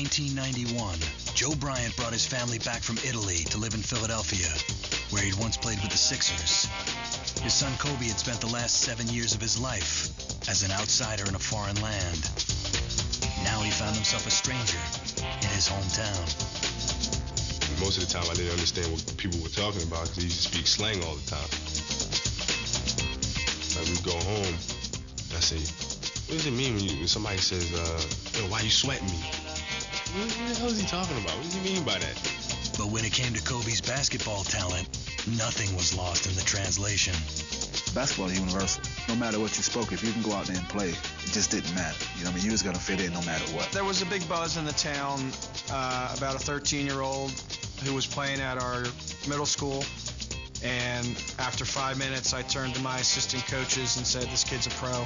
1991, Joe Bryant brought his family back from Italy to live in Philadelphia, where he'd once played with the Sixers. His son Kobe had spent the last 7 years of his life as an outsider in a foreign land. Now he found himself a stranger in his hometown. Most of the time I didn't understand what people were talking about because they used to speak slang all the time. Like we'd go home and I say, what does it mean when somebody says, yo, why you sweating me? What the hell is he talking about? What does he mean by that? But when it came to Kobe's basketball talent, nothing was lost in the translation. Basketball is universal. No matter what you spoke, if you can go out there and play, it just didn't matter. You know what I mean? You was going to fit in no matter what. There was a big buzz in the town about a 13-year-old who was playing at our middle school. And after 5 minutes, I turned to my assistant coaches and said, this kid's a pro.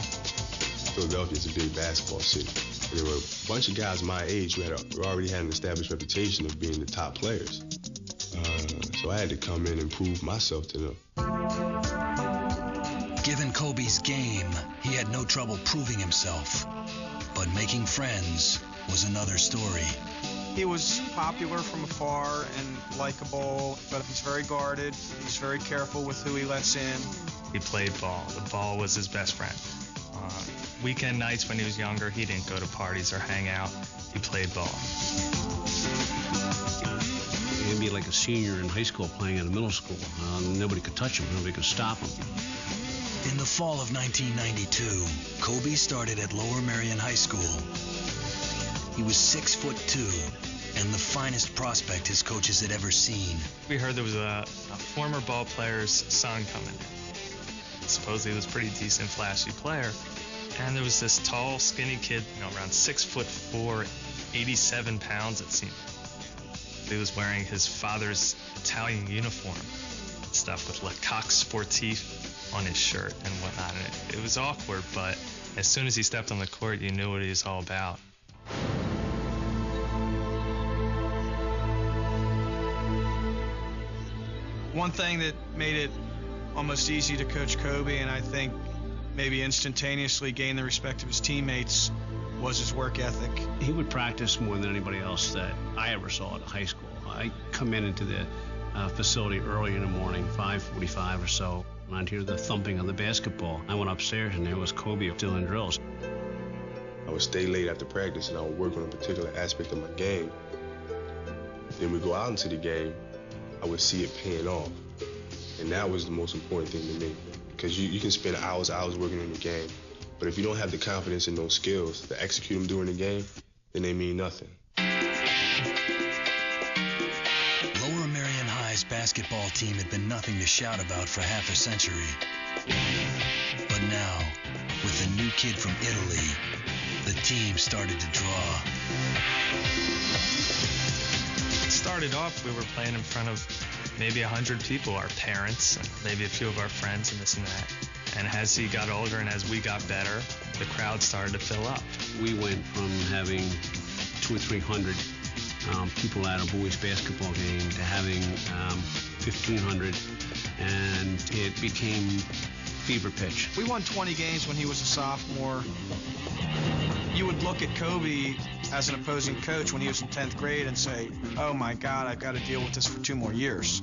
Philadelphia is a big basketball city. There were a bunch of guys my age who already had an established reputation of being the top players. So I had to come in and prove myself to them. Given Kobe's game, he had no trouble proving himself. But making friends was another story. He was popular from afar and likable, but he's very guarded. He's very careful with who he lets in. He played ball. The ball was his best friend. Weekend nights when he was younger, he didn't go to parties or hang out. He played ball. He'd be like a senior in high school playing at a middle school. Nobody could touch him. Nobody could stop him. In the fall of 1992, Kobe started at Lower Merion High School. He was 6'2" and the finest prospect his coaches had ever seen. We heard there was a former ball player's son coming in. Supposedly he was a pretty decent, flashy player. And there was this tall, skinny kid, around 6'4", 87 pounds it seemed. He was wearing his father's Italian uniform, stuff with Lecoq Sportif on his shirt and whatnot. And it was awkward, but as soon as he stepped on the court, you knew what he was all about. One thing that made it almost easy to coach Kobe, and I think maybe instantaneously gain the respect of his teammates, was his work ethic. He would practice more than anybody else that I ever saw at high school. I come into the facility early in the morning, 5:45 or so, and I'd hear the thumping of the basketball. I went upstairs and there was Kobe doing drills. I would stay late after practice and I would work on a particular aspect of my game. Then we go out into the game, I would see it paying off. And that was the most important thing to me. Because you can spend hours working in the game, but if you don't have the confidence and those skills to execute them during the game, then they mean nothing. Lower Merion High's basketball team had been nothing to shout about for half a century. But now, with the new kid from Italy, the team started to draw. It started off, we were playing in front of maybe 100 people, our parents, maybe a few of our friends and this and that. And as he got older and as we got better, the crowd started to fill up. We went from having 200 or 300 people at a boys basketball game to having 1,500, and it became fever pitch. We won 20 games when he was a sophomore. You would look at Kobe as an opposing coach when he was in 10th grade and say, oh my God, I've got to deal with this for 2 more years.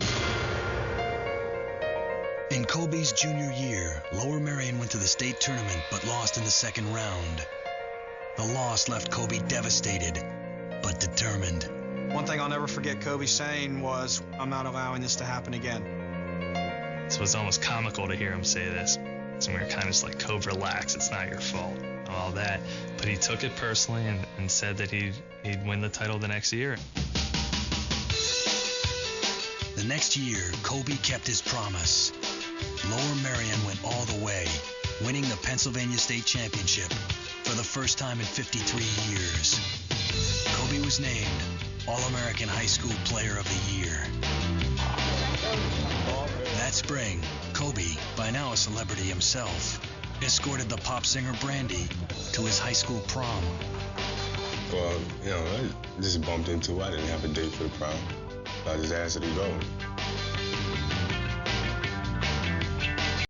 In Kobe's junior year, Lower Merion went to the state tournament but lost in the second round. The loss left Kobe devastated, but determined. One thing I'll never forget Kobe saying was, I'm not allowing this to happen again. So it was almost comical to hear him say this. So we were kind of just like, Kobe, relax, it's not your fault, and all that. But he took it personally and said that he'd win the title the next year. The next year, Kobe kept his promise. Lower Merion went all the way, winning the Pennsylvania State Championship for the first time in 53 years. Kobe was named All-American High School Player of the Year. That spring, Kobe, by now a celebrity himself, escorted the pop singer Brandy to his high school prom. Well, I just bumped into her. I didn't have a date for the prom. I just asked her to go.